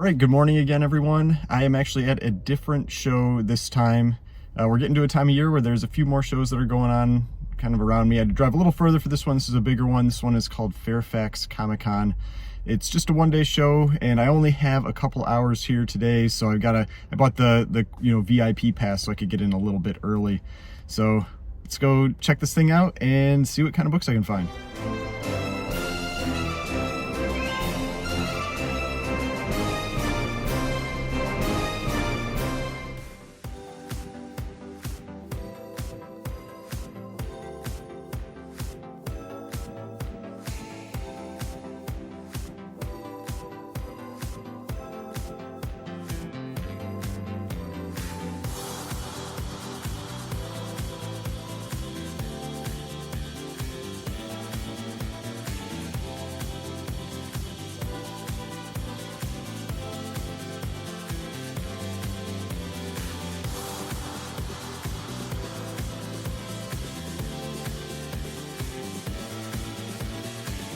All right, good morning again, everyone. I am actually at a different show this time. We're getting to a time of year where there's a few more shows that are going on kind of around me. I had to drive a little further for this one. This is a bigger one. This one is called Fairfax Comic-Con. It's just a one-day show, and I only have a couple hours here today, so I bought the VIP pass so I could get in a little bit early. So let's go check this thing out and see what kind of books I can find.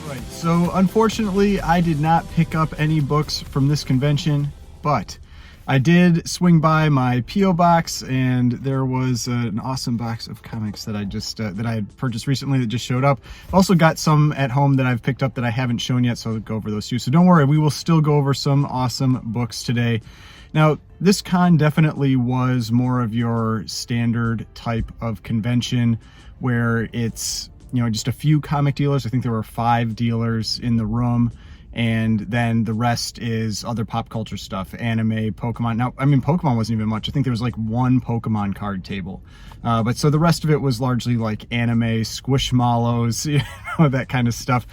Right, so unfortunately I did not pick up any books from this convention, but I did swing by my P.O. box and there was an awesome box of comics that I had purchased recently that just showed up. I've also got some at home that I've picked up that I haven't shown yet, so I'll go over those too. So don't worry, we will still go over some awesome books today. Now, this con definitely was more of your standard type of convention where it's just a few comic dealers. I think there were 5 dealers in the room, and then the rest is other pop culture stuff, anime, Pokemon. Now, I mean, Pokemon wasn't even much. I think there was like 1 Pokemon card table. But so the rest of it was largely like anime, squishmallows, that kind of stuff.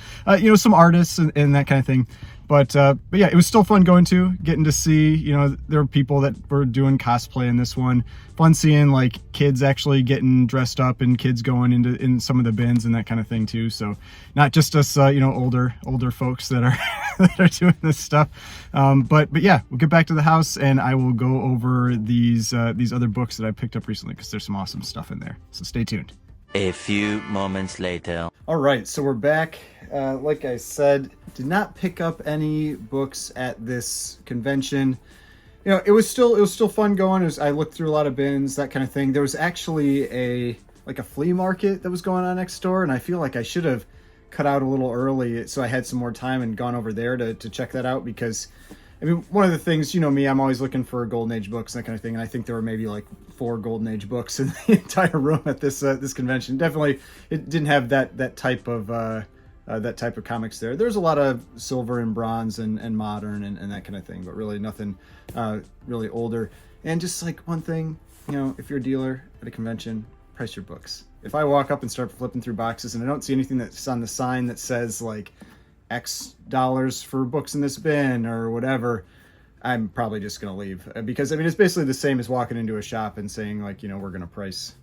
Some artists and that kind of thing. But yeah, it was still fun getting to see, there were people that were doing cosplay in this one. Fun seeing like kids actually getting dressed up and kids going in some of the bins and that kind of thing too. So not just us, older folks that are that are doing this stuff. But yeah, we'll get back to the house and I will go over these other books that I picked up recently because there's some awesome stuff in there. So stay tuned. A few moments later. All right, so we're back. Like I said, did not pick up any books at this convention. It was still fun going. I looked through a lot of bins, that kind of thing. There was actually a flea market that was going on next door, and I feel like I should have cut out a little early so I had some more time and gone over there to check that out because, I mean, one of the things, me, I'm always looking for Golden Age books and that kind of thing, and I think there were maybe like 4 Golden Age books in the entire room at this convention. Definitely, it didn't have that type of comics there. There's a lot of silver and bronze and modern and that kind of thing, but really nothing really older. And just like one thing, if you're a dealer at a convention, price your books. If I walk up and start flipping through boxes and I don't see anything that's on the sign that says like X dollars for books in this bin or whatever, I'm probably just going to leave. Because, I mean, it's basically the same as walking into a shop and saying, like, we're going to price,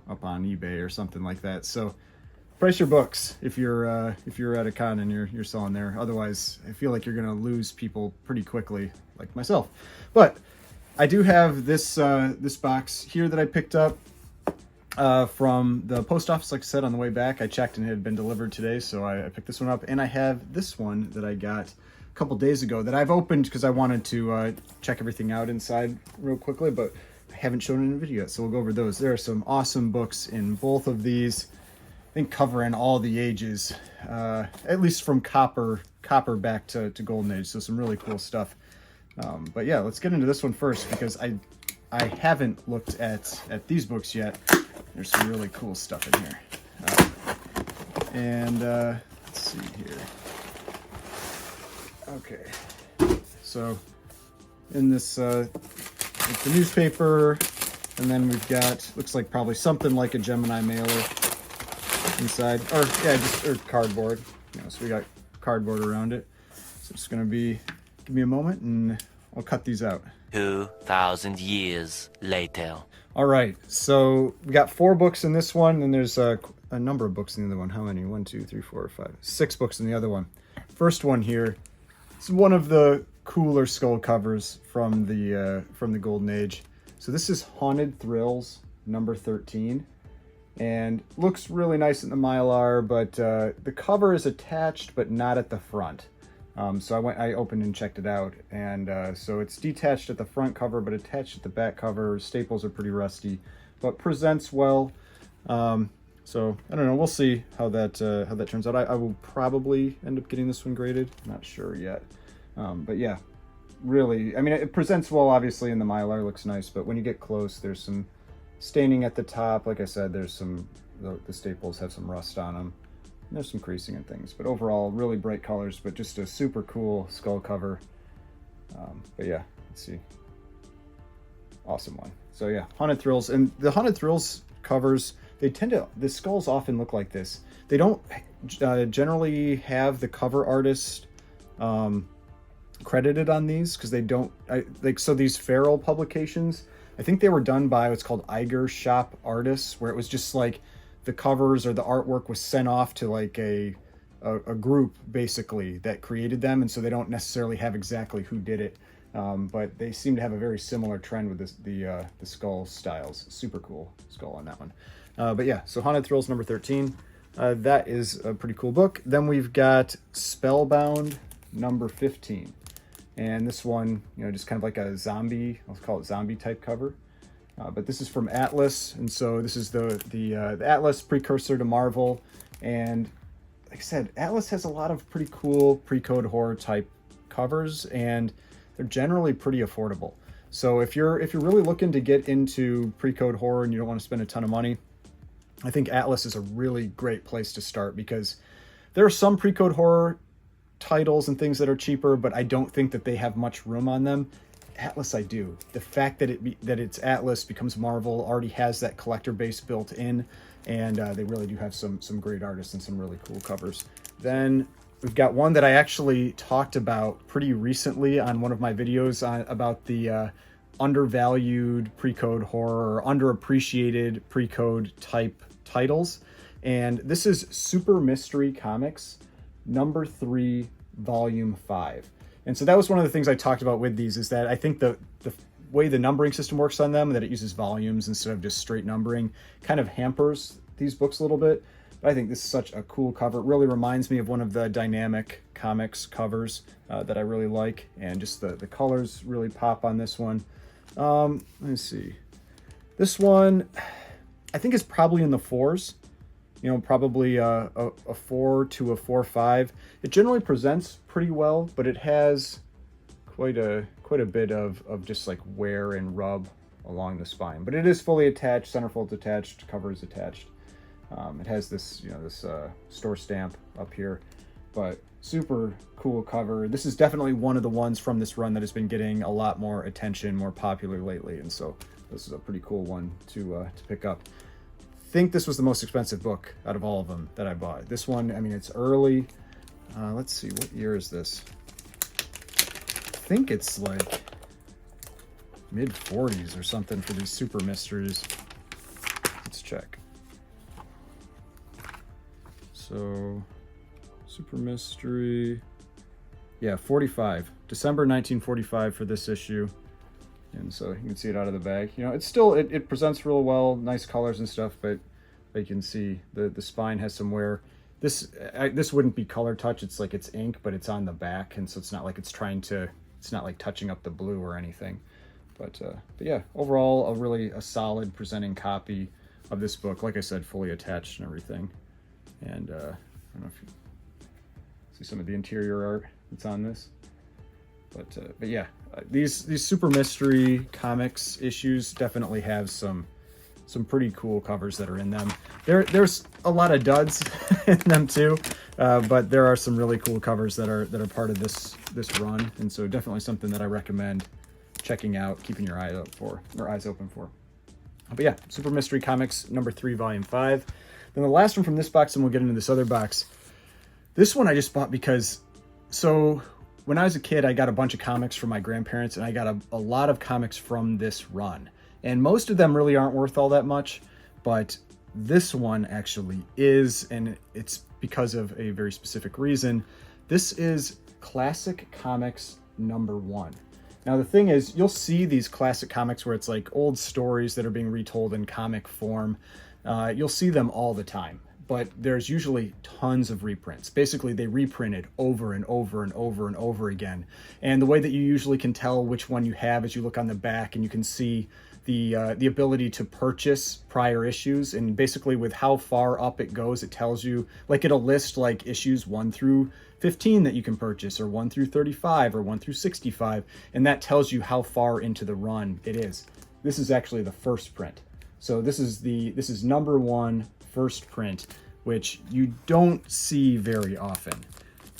up on eBay or something like that. So price your books if you're at a con and you're selling there. Otherwise, I feel like you're going to lose people pretty quickly, like myself. But I do have this box here that I picked up from the post office. Like I said, on the way back, I checked and it had been delivered today, so I picked this one up. And I have this one that I got a couple days ago that I've opened because I wanted to check everything out inside real quickly, but I haven't shown it in a video yet, so we'll go over those. There are some awesome books in both of these, I think covering all the ages, at least from copper back to Golden Age, so some really cool stuff. But yeah, let's get into this one first because I haven't looked at these books yet. There's some really cool stuff in here. Let's see here. Okay, so in this, it's the newspaper, and then we've got, looks like probably something like a Gemini mailer inside, or cardboard. So we got cardboard around it. So it's gonna be, give me a moment and I'll cut these out. 2,000 years later. All right, so we got 4 books in this one, and there's a number of books in the other one. How many? 1, 2, 3, 4, 5, 6 books in the other one. First one here. It's one of the cooler skull covers from the Golden Age. So this is Haunted Thrills number 13, and looks really nice in the Mylar, but the cover is attached but not at the front. So I opened and checked it out, and so it's detached at the front cover, but attached at the back cover. Staples are pretty rusty, but presents well. So I don't know. We'll see how that turns out. I will probably end up getting this one graded. Not sure yet, but yeah, really. I mean, it presents well. Obviously, in the Mylar, looks nice, but when you get close, there's some staining at the top. Like I said, there's some the staples have some rust on them. There's some creasing and things, but overall really bright colors, but just a super cool skull cover. But yeah, let's see. Awesome one. So yeah, Haunted Thrills. And the Haunted Thrills covers, the skulls often look like this. They don't generally have the cover artist credited on these, because they don't, so these Feral publications, I think they were done by what's called Iger Shop Artists, where it was just like, the covers or the artwork was sent off to like a group basically that created them, and so they don't necessarily have exactly who did it, but they seem to have a very similar trend with the skull styles. Super cool skull on that one. But yeah, so Haunted Thrills number 13. That is a pretty cool book. Then we've got Spellbound number 15, and this one, just kind of like a zombie, let's call it zombie type cover. But this is from Atlas, and so this is the Atlas precursor to Marvel. And like I said, Atlas has a lot of pretty cool pre-code horror type covers, and they're generally pretty affordable. So if you're really looking to get into pre-code horror and you don't want to spend a ton of money, I think Atlas is a really great place to start, because there are some pre-code horror titles and things that are cheaper, but I don't think that they have much room on them. Atlas, I do. The fact that it's Atlas becomes Marvel already has that collector base built in, and they really do have some great artists and some really cool covers. Then we've got one that I actually talked about pretty recently on one of my videos about the undervalued pre-code horror or underappreciated pre-code type titles, and this is Super Mystery Comics number 3, volume 5. And so that was one of the things I talked about with these, is that I think the way the numbering system works on them, that it uses volumes instead of just straight numbering, kind of hampers these books a little bit. But I think this is such a cool cover. It really reminds me of one of the Dynamic Comics covers that I really like. And just the colors really pop on this one. Let me see. This one, I think is probably in the 4s. Probably a 4 to a 4.5. It generally presents pretty well, but it has quite a bit of just like wear and rub along the spine. But it is fully attached, centerfold's attached, cover is attached. It has this, this store stamp up here, but super cool cover. This is definitely one of the ones from this run that has been getting a lot more attention, more popular lately, and so this is a pretty cool one to pick up. I think this was the most expensive book out of all of them that I bought. This one, I mean, it's early. Let's see, what year is this? I think it's like mid 40s or something for these super mysteries. Let's check. So, super mystery. Yeah, 45. December 1945 for this issue. And so you can see it out of the bag. It presents real well, nice colors and stuff, but you can see the spine has some wear. This wouldn't be color touch. It's like it's ink, but it's on the back, and so it's not like it's not like touching up the blue or anything. But yeah, overall, a solid presenting copy of this book. Like I said, fully attached and everything. And I don't know if you see some of the interior art that's on this. But yeah, these Super Mystery Comics issues definitely have some pretty cool covers that are in them. There's a lot of duds in them too, but there are some really cool covers that are part of this run, and so definitely something that I recommend checking out, keeping your eyes open for. But yeah, Super Mystery Comics number 3, volume 5. Then the last one from this box, and we'll get into this other box. This one I just bought because when I was a kid, I got a bunch of comics from my grandparents, and I got a lot of comics from this run. And most of them really aren't worth all that much, but this one actually is, and it's because of a very specific reason. This is Classic Comics number 1. Now, the thing is, you'll see these classic comics where it's like old stories that are being retold in comic form. You'll see them all the time. but there's usually tons of reprints. Basically, they reprinted over and over and over and over again. And the way that you usually can tell which one you have is you look on the back and you can see the ability to purchase prior issues. And basically with how far up it goes, it tells you, like it'll list like issues 1 through 15 that you can purchase, or 1 through 35, or 1 through 65. And that tells you how far into the run it is. This is actually the first print. So this is number 1 first print, which you don't see very often.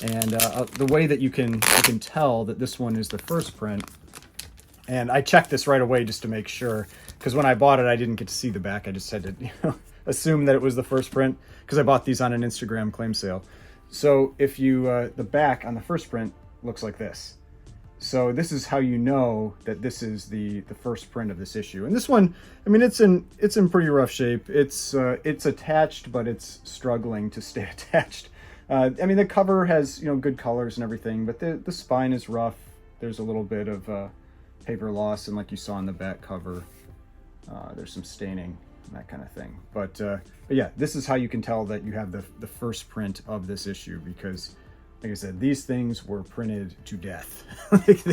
And the way that you can tell that this one is the first print, and I checked this right away just to make sure, because when I bought it, I didn't get to see the back. I just had to assume that it was the first print, because I bought these on an Instagram claim sale. So if you, the back on the first print looks like this. So this is how you know that this is the first print of this issue. And this one, I mean, it's in pretty rough shape. It's attached, but it's struggling to stay attached. I mean, the cover has, good colors and everything, but the spine is rough. There's a little bit of paper loss, and like you saw on the back cover, there's some staining and that kind of thing. But yeah, this is how you can tell that you have the first print of this issue, because like I said, these things were printed to death. Like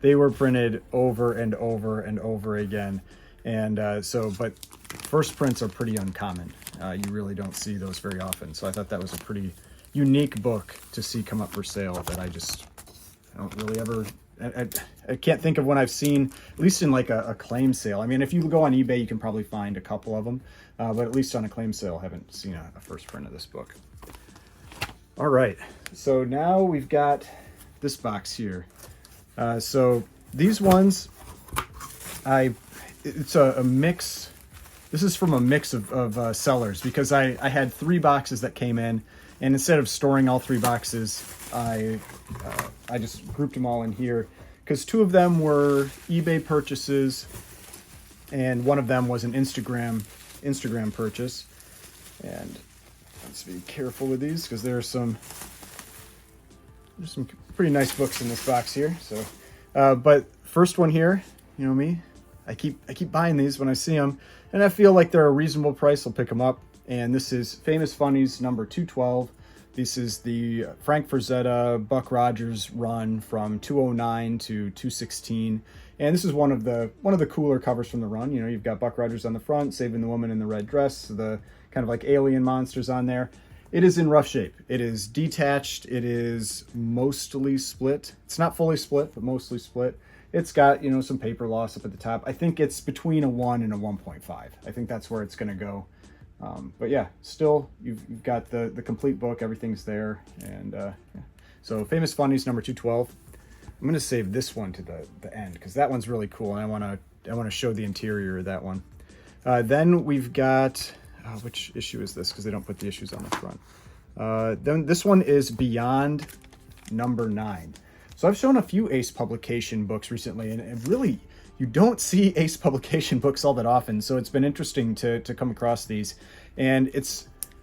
they were printed over and over and over again. And but first prints are pretty uncommon. You really don't see those very often. So I thought that was a pretty unique book to see come up for sale that I don't really ever, I can't think of when I've seen, at least in like a claim sale. I mean, if you go on eBay, you can probably find a couple of them, but at least on a claim sale, I haven't seen a first print of this book. All right, so now we've got this box here. So these ones, it's a mix. This is from a mix of sellers, because I had 3 boxes that came in, and instead of storing all 3 boxes, I just grouped them all in here, because 2 of them were eBay purchases, and 1 of them was an Instagram purchase. And let's be careful with these, because there's some pretty nice books in this box here. So, but first one here, you know me, I keep buying these when I see them, and I feel like they're a reasonable price. I'll pick them up. And this is Famous Funnies number 212. This is the Frank Frazetta, Buck Rogers run from 209 to 216. And this is one of the cooler covers from the run. You've got Buck Rogers on the front, saving the woman in the red dress, the kind of like alien monsters on there. It is in rough shape. It is detached. It is mostly split. It's not fully split, but mostly split. It's got, some paper loss up at the top. I think it's between a 1 and a 1.5. I think that's where it's going to go. But yeah, still, you've got the complete book. Everything's there. And yeah. So Famous Funnies number 212. I'm going to save this one to the end, because that one's really cool, and I want to show the interior of that one. Then we've got, which issue is this? Because they don't put the issues on the front. Then this one is Beyond number 9. So I've shown a few Ace Publication books recently, and really, you don't see Ace Publication books all that often. So it's been interesting to come across these. And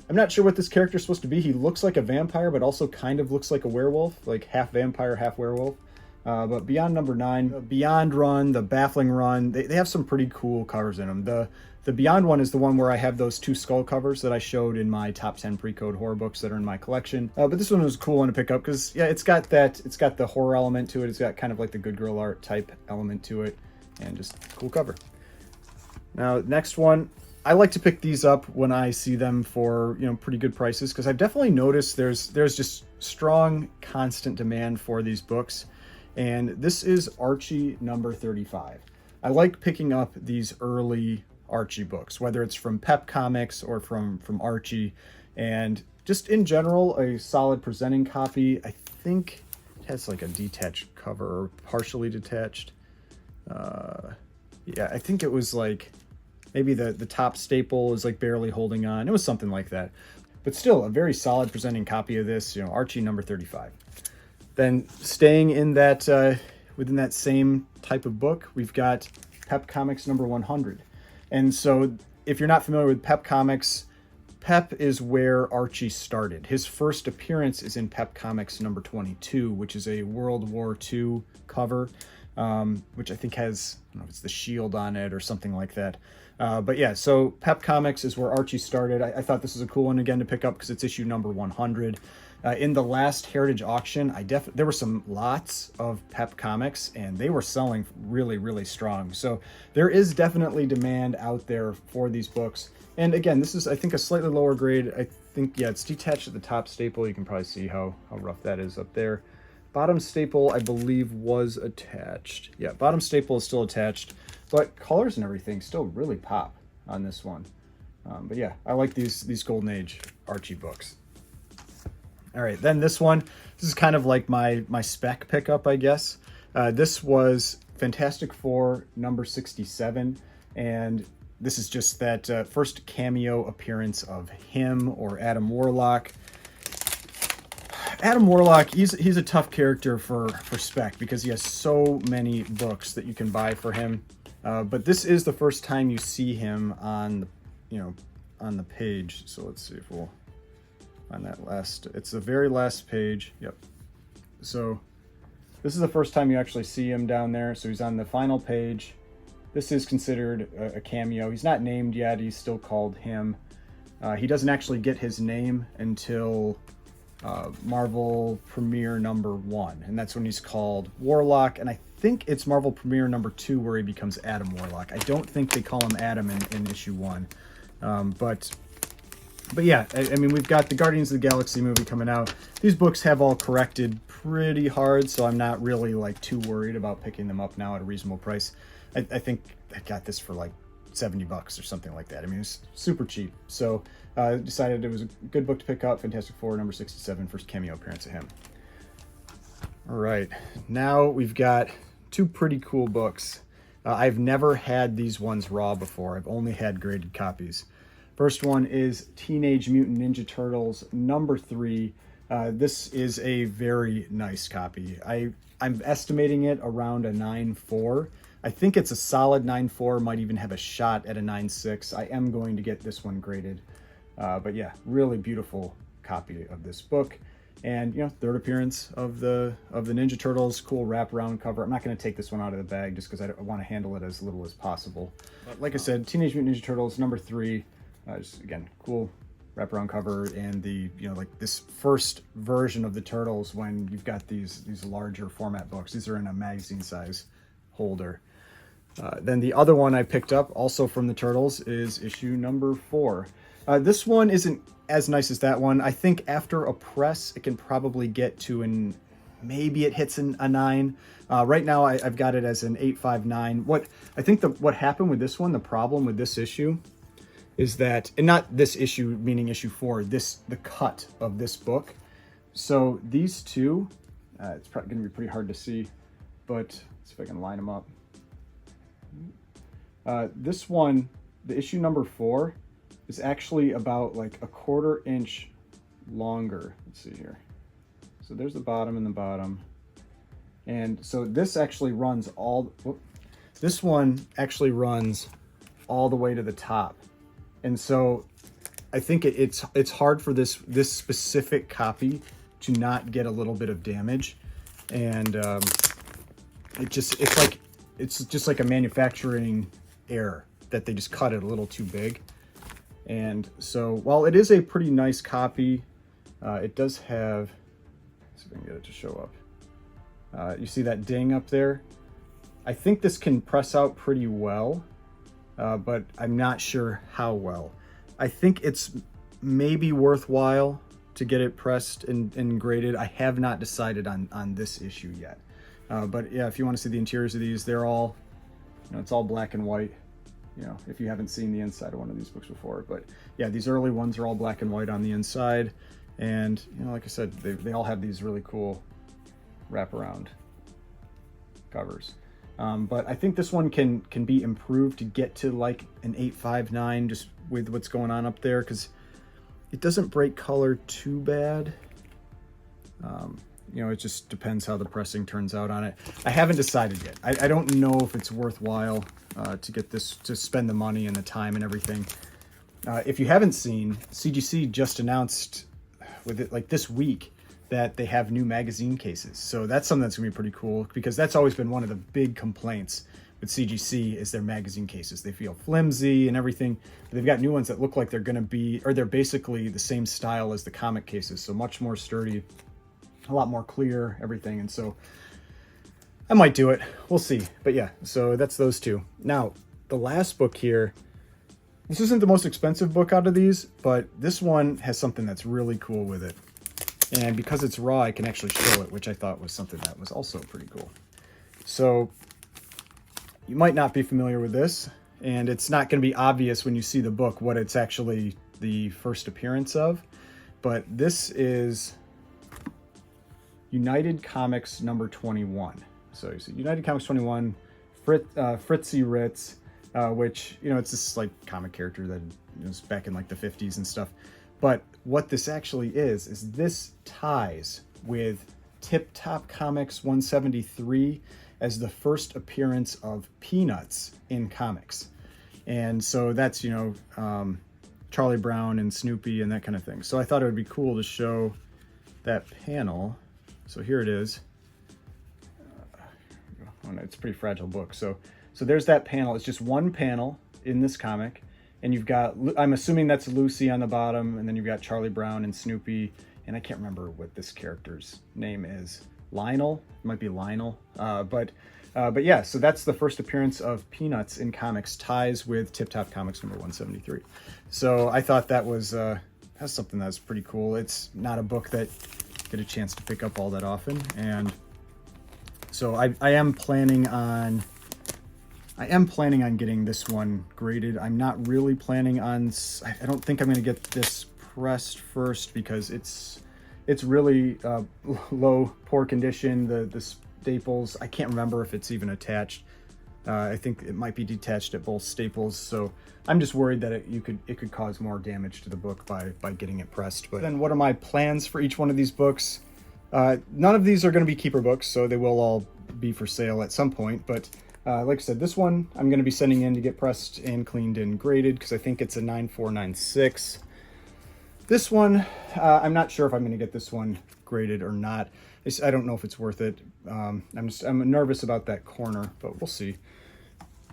I'm not sure what this character is supposed to be. He looks like a vampire, but also kind of looks like a werewolf, like half vampire, half werewolf. But Beyond number 9, the Beyond run, the Baffling run, they have some pretty cool covers in them. The Beyond one is the one where I have those 2 skull covers that I showed in my top 10 pre-code horror books that are in my collection. But this one was a cool one to pick up, because yeah, it's got the horror element to it. It's got kind of like the good girl art type element to it, and just cool cover. Now, next one, I like to pick these up when I see them for, pretty good prices, because I've definitely noticed there's just strong, constant demand for these books. And this is Archie number 35. I like picking up these early Archie books, whether it's from Pep Comics or from Archie, and just in general, a solid presenting copy. I think it has like a detached cover, or partially detached. Yeah, I think it was like maybe the top staple is like barely holding on. It was something like that, but still a very solid presenting copy of this, Archie number 35. Then staying in that within that same type of book, we've got Pep Comics number 100. And so if you're not familiar with Pep Comics, Pep is where Archie started. His first appearance is in Pep Comics number 22, which is a World War II cover. which I think has, I don't know if it's the shield on it or something like that. But yeah, so Pep Comics is where Archie started. I thought this is a cool one again to pick up because it's issue number 100. In the last Heritage auction, there were some lots of Pep Comics, and they were selling really, really strong. So there is definitely demand out there for these books. And again, this is, I think, a slightly lower grade. I think, yeah, it's detached at the top staple. You can probably see how rough that is up there. Bottom staple, I believe, was attached. Yeah, bottom staple is still attached, but colors and everything still really pop on this one. But yeah, I like these Golden Age Archie books. All right, then this one, this is kind of like my spec pickup, I guess. This was Fantastic Four number 67, and this is just that first cameo appearance of him or Adam Warlock. Adam Warlock, he's a tough character for spec because he has so many books that you can buy for him. But this is the first time you see him on the page. So let's see if we'll find that last. It's the very last page. Yep. So this is the first time you actually see him down there. So he's on the final page. This is considered a cameo. He's not named yet. He's still called him. He doesn't actually get his name until Marvel Premiere number 1, and that's when he's called Warlock, and I think it's Marvel Premiere number 2 where he becomes Adam Warlock. I don't think they call him Adam in issue 1, but yeah, I mean, we've got the Guardians of the Galaxy movie coming out. These books have all corrected pretty hard, so I'm not really like too worried about picking them up now at a reasonable price. I think I got this for like $70 or something like that. I mean, it's super cheap. So decided it was a good book to pick up. Fantastic Four number 67, first cameo appearance of him. All right, now we've got two pretty cool books. I've never had these ones raw before. I've only had graded copies. First one is Teenage Mutant Ninja Turtles number 3. This is a very nice copy. I'm estimating it around a 9.4. I think it's a solid 9.4, might even have a shot at a 9.6. I am going to get this one graded. But yeah, really beautiful copy of this book. And, third appearance of the Ninja Turtles, cool wraparound cover. I'm not going to take this one out of the bag just because I want to handle it as little as possible. But like I said, Teenage Mutant Ninja Turtles number 3, just again, cool wraparound cover, and the, like this first version of the Turtles when you've got these larger format books. These are in a magazine size holder. Then the other one I picked up, also from the Turtles, is issue number 4. This one isn't as nice as that one. I think after a press, it can probably get to maybe it hits a 9. Right now, I've got it as an 8.59. What happened with this one, the problem with this issue, is that, and not this issue meaning issue 4, the cut of this book. So these two, it's probably going to be pretty hard to see, but let's see if I can line them up. This one, the issue number 4, is actually about like a 1/4 inch longer. Let's see here. So there's the bottom and the bottom. And so this actually runs this one actually runs all the way to the top. And so I think it's hard for this specific copy to not get a little bit of damage. And it's just like a manufacturing error that they just cut it a little too big. And so while it is a pretty nice copy, it does have, let's see if I can get it to show up. You see that ding up there? I think this can press out pretty well, but I'm not sure how well. I think it's maybe worthwhile to get it pressed and graded. I have not decided on this issue yet. But yeah, if you want to see the interiors of these, they're all, it's all black and white. If you haven't seen the inside of one of these books before. But yeah, these early ones are all black and white on the inside. And, like I said, they all have these really cool wraparound covers. But I think this one can be improved to get to like an 8.59 just with what's going on up there, because it doesn't break color too bad. It just depends how the pressing turns out on it. I haven't decided yet. I don't know if it's worthwhile to get this, to spend the money and the time and everything. If you haven't seen, CGC just announced with it like this week that they have new magazine cases. So that's something that's gonna be pretty cool, because that's always been one of the big complaints with CGC is their magazine cases. They feel flimsy and everything, but they've got new ones that look like they're gonna be, or they're basically the same style as the comic cases. So much more sturdy, a lot more clear, everything. And so I might do it, we'll see. But yeah, so that's those two. Now, the last book here, this isn't the most expensive book out of these, but this one has something that's really cool with it. And because it's raw, I can actually show it, which I thought was something that was also pretty cool. So you might not be familiar with this, and it's not going to be obvious when you see the book what it's actually the first appearance of, but this is United Comics number 21. So you see United Comics 21, Fritzy Ritz, which, you know, it's this like comic character that was back in like the 50s and stuff. But what this actually is this ties with Tip Top Comics 173 as the first appearance of Peanuts in comics. And so that's, you know, Charlie Brown and Snoopy and that kind of thing. So I thought it would be cool to show that panel. So here it is. It's a pretty fragile book. So there's that panel. It's just one panel in this comic. And you've got, I'm assuming that's Lucy on the bottom, and then you've got Charlie Brown and Snoopy, and I can't remember what this character's name is. Lionel? It might be Lionel. But yeah, so that's the first appearance of Peanuts in comics, ties with Tip Top Comics number 173. So I thought that was that's something that's pretty cool. It's not a book that I get a chance to pick up all that often, and so I am planning on getting this one graded. I'm not really planning on, I don't think I'm going to get this pressed first, because it's really low, poor condition. The staples, I can't remember if it's even attached. I think it might be detached at both staples. So I'm just worried that it could cause more damage to the book by getting it pressed. But then what are my plans for each one of these books? None of these are going to be keeper books, so they will all be for sale at some point. But like I said, this one I'm going to be sending in to get pressed and cleaned and graded, because I think it's a 9496. This one, I'm not sure if I'm going to get this one graded or not. I don't know if it's worth it. I'm nervous about that corner, but we'll see.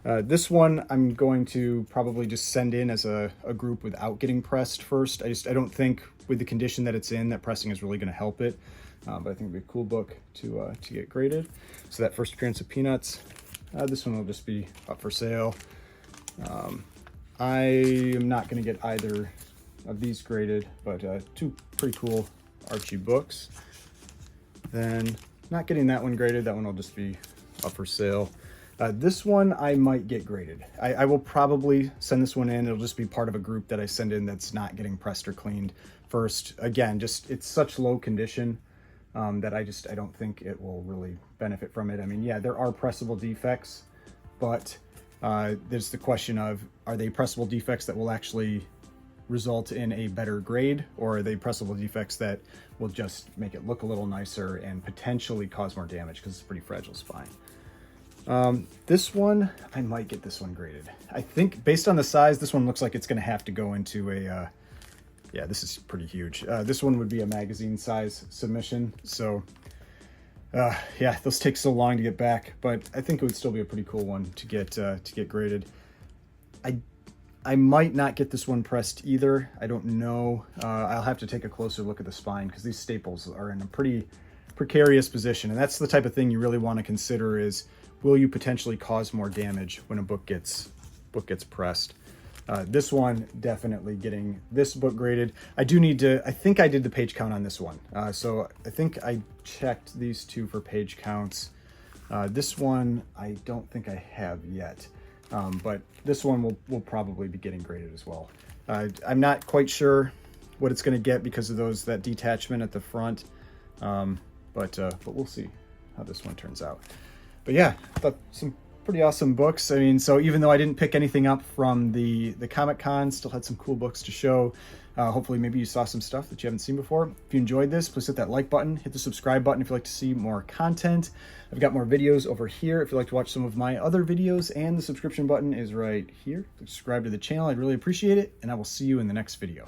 This one I'm going to probably just send in as a group without getting pressed first. I don't think with the condition that it's in that pressing is really going to help it. But I think it'd be a cool book to get graded. So that first appearance of Peanuts. This one will just be up for sale. I am not going to get either of these graded, but two pretty cool Archie books. Then not getting that one graded. That one will just be up for sale. This one I might get graded. I will probably send this one in. It'll just be part of a group that I send in that's not getting pressed or cleaned first. Again, just it's such low condition that I don't think it will really benefit from it. I mean, yeah, there are pressable defects, but there's the question of, are they pressable defects that will actually result in a better grade, or are they pressable defects that will just make it look a little nicer and potentially cause more damage because it's a pretty fragile spine. This one, I might get this one graded. I think based on the size, this one looks like it's going to have to go into a, yeah, this is pretty huge. This one would be a magazine size submission. So yeah, those take so long to get back, but I think it would still be a pretty cool one to get graded. I might not get this one pressed either. I don't know. I'll have to take a closer look at the spine, because these staples are in a pretty precarious position. And that's the type of thing you really want to consider is, will you potentially cause more damage when a book gets pressed? This one, definitely getting this book graded. I do need to, I think I did the page count on this one. So I think I checked these two for page counts. This one, I don't think I have yet. But this one will probably be getting graded as well. I'm not quite sure what it's going to get because of that detachment at the front. But we'll see how this one turns out. But yeah, I thought some pretty awesome books. I mean, so even though I didn't pick anything up from the Comic Con, still had some cool books to show. Hopefully maybe you saw some stuff that you haven't seen before. If you enjoyed this, please hit that like button, hit the subscribe button if you'd like to see more content. I've got more videos over here if you'd like to watch some of my other videos, and the subscription button is right here. Subscribe to the channel, I'd really appreciate it, and I will see you in the next video.